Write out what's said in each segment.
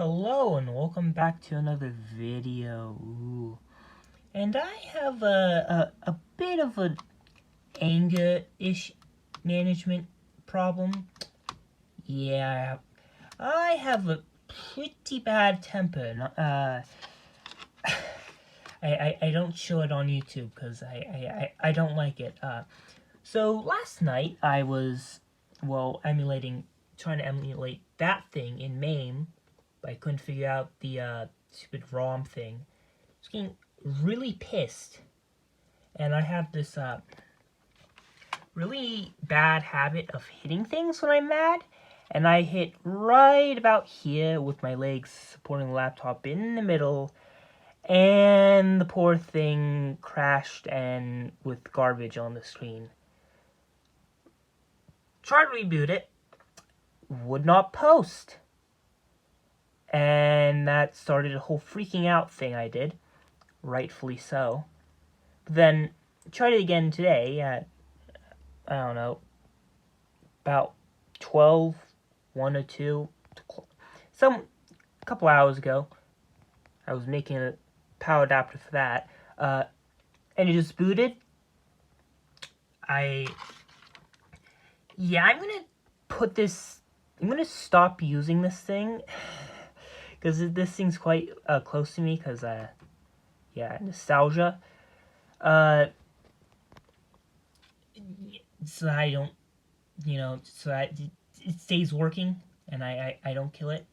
Hello and welcome back to another video. And I have a bit of an anger-ish management problem. Yeah, I have a pretty bad temper. I don't show it on YouTube because I don't like it. So last night I was, trying to emulate that thing in MAME, but I couldn't figure out the stupid ROM thing. I was getting really pissed, and I have this really bad habit of hitting things when I'm mad, and I hit right about here with my legs supporting the laptop in the middle, and the poor thing crashed and with garbage on the screen. Tried to reboot it, would not post. And that started a whole freaking out thing I did, rightfully so. But then tried it again today at, I don't know, about 12, 1 or 2, a couple hours ago. I was making a power adapter for that, and it just booted. I'm gonna stop using this thing, because this thing's quite close to me, because, nostalgia. So I don't, so that it stays working, and I don't kill it.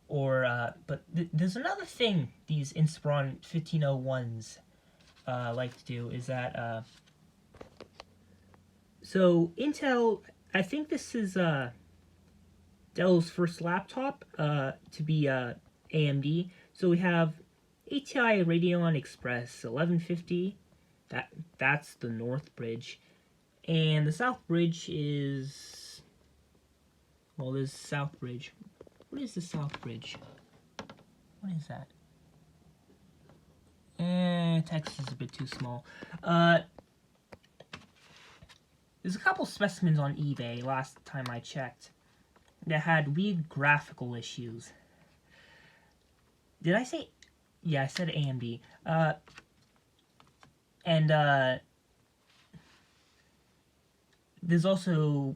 But there's another thing these Inspiron 1501s like to do, is that, so Intel, I think this is Dell's first laptop to be AMD. So we have ATI Radeon Express 1150. That's the North Bridge, and the South Bridge is, well, there's South Bridge. What is the South Bridge? What is that? Text is a bit too small. There's a couple specimens on eBay last time I checked that had weird graphical issues. Did I say? Yeah, I said AMD. There's also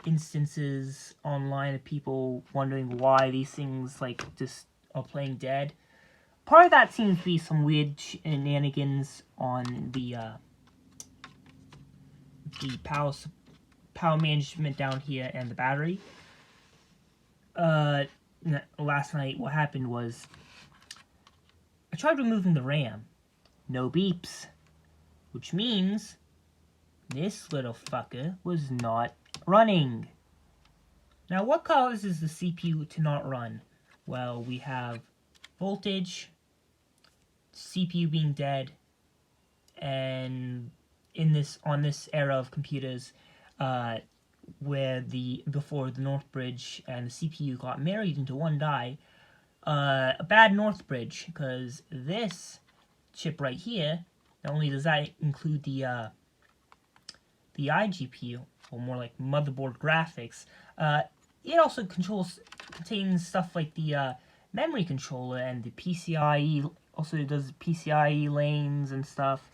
instances online of people wondering why these things, just are playing dead. Part of that seems to be some weird shenanigans on the power management down here and the battery. Last night, what happened was, I tried removing the RAM. No beeps. Which means this little fucker was not running. Now, what causes the CPU to not run? Well, we have voltage, CPU being dead, and on this era of computers, where before the North Bridge and the CPU got married into one die, a bad North Bridge, because this chip right here, not only does that include the iGPU, or more like motherboard graphics, it also contains stuff like the memory controller and the PCIe, also does PCIe lanes and stuff,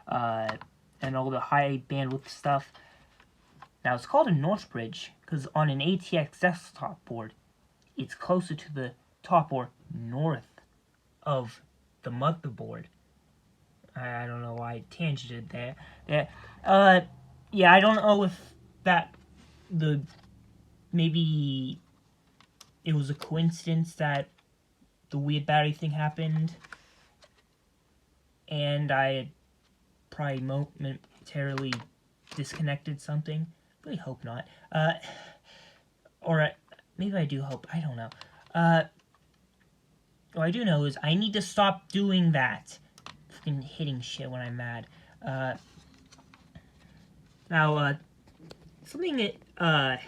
and all the high bandwidth stuff. Now, it's called a North Bridge because on an ATX desktop board, it's closer to the top or north of the motherboard. I don't know why I tangented there. Yeah, I don't know if maybe it was a coincidence that the weird battery thing happened, and I had probably momentarily disconnected something. Really hope not. Or maybe I do hope. I don't know. What I do know is I need to stop doing that. Fucking hitting shit when I'm mad. Now, something that, now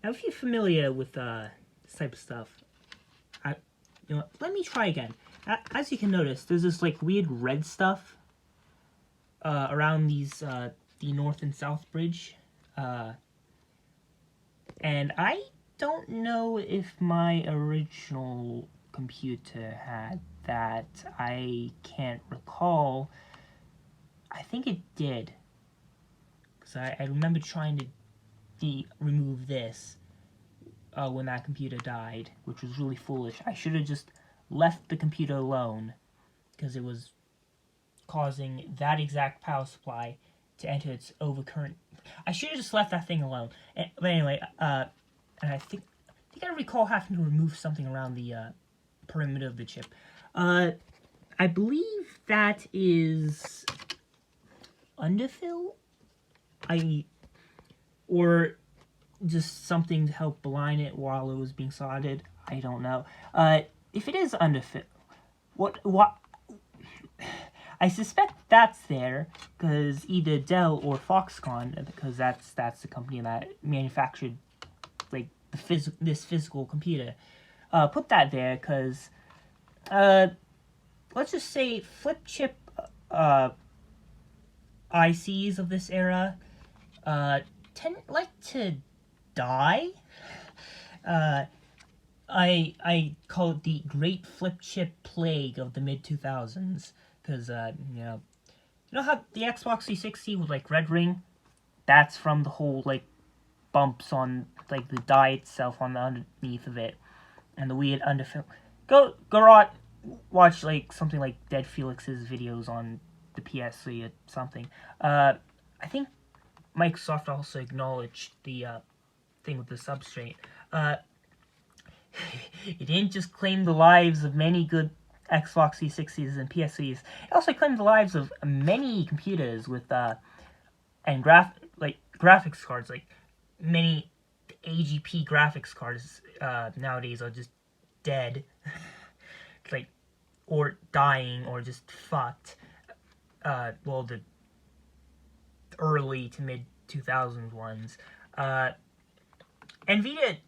if you're familiar with, this type of stuff, let me try again. As you can notice, there's this, weird red stuff, around these, the North and South Bridge, and I don't know if my original computer had that. I can't recall. I think it did. Because I remember trying to remove this when that computer died, which was really foolish. I should have just left the computer alone, because it was causing that exact power supply to enter its overcurrent. I should have just left that thing alone. But anyway, and I think I recall having to remove something around the perimeter of the chip. I believe that is underfill? Or just something to help align it while it was being soldered. I don't know. If it is underfill, what? I suspect that's there because either Dell or Foxconn, because that's the company that manufactured like this physical computer, put that there because let's just say flip chip ICs of this era tend to die. I call it the Great Flip Chip Plague of the mid-2000s, because you know how the Xbox 360 with like red ring, that's from the whole like bumps on like the die itself on the underneath of it, and the weird underfill. Go watch like something like Dead Felix's videos on the PS3 or something. I think Microsoft also acknowledged the thing with the substrate. It didn't just claim the lives of many good Xbox 360s and PS3s. It also claimed the lives of many computers with and graphics cards. Like many AGP graphics cards nowadays are just dead, like or dying or just fucked. Well, the early to mid 2000s ones. Nvidia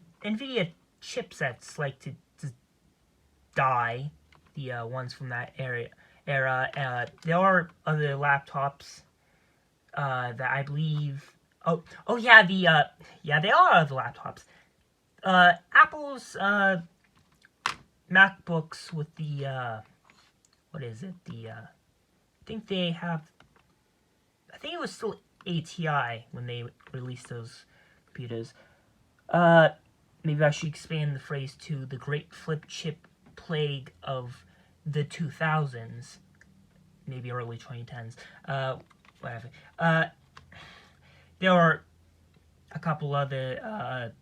chipsets like to die. The ones from that era. There are other laptops that I believe. Oh yeah, there are other laptops. Apple's MacBooks with the what is it? I think they have. I think it was still ATI when they released those computers. Maybe I should expand the phrase to the Great Flip Chip Plague of the 2000s, maybe early 2010s. Whatever. There are a couple other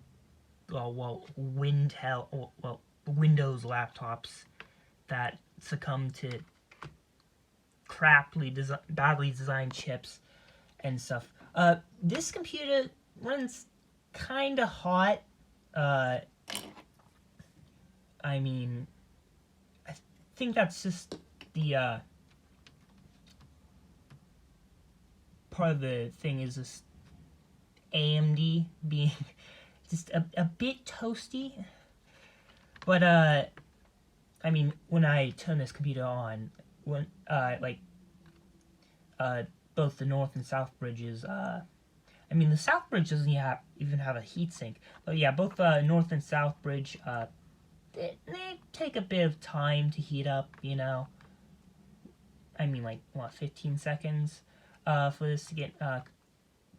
Windows laptops that succumb to badly designed chips and stuff. This computer runs kind of hot. I mean, I think that's just the part of the thing is this AMD being just a bit toasty. But I mean, when I turn this computer on, when both the north and south bridges, I mean, the south bridge doesn't even have a heatsink. But yeah, both north and south bridge, they take a bit of time to heat up, you know. I mean, like, 15 seconds for this to get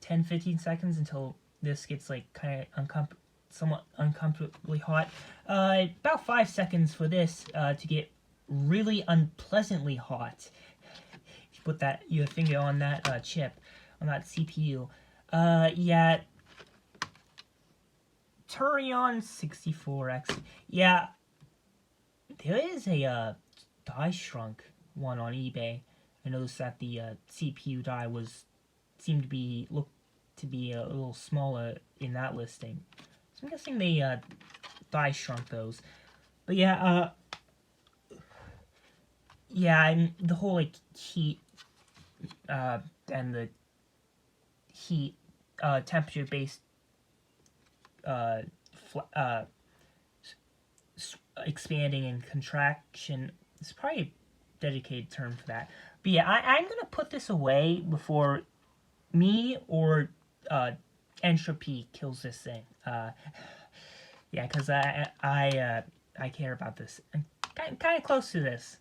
10-15 seconds until this gets, like, kind of somewhat uncomfortably hot. About 5 seconds for this to get really unpleasantly hot. If you put your finger on that chip, on that CPU. Yeah, Turion 64X. Yeah, there is a die shrunk one on eBay. I noticed that the CPU die seemed to be a little smaller in that listing. So I'm guessing they die shrunk those. But yeah, and the whole like heat and the heat temperature based expanding and contraction is probably a dedicated term for that. But yeah, I'm gonna put this away before me or entropy kills this thing. Yeah, because I care about this. I'm kind of close to this.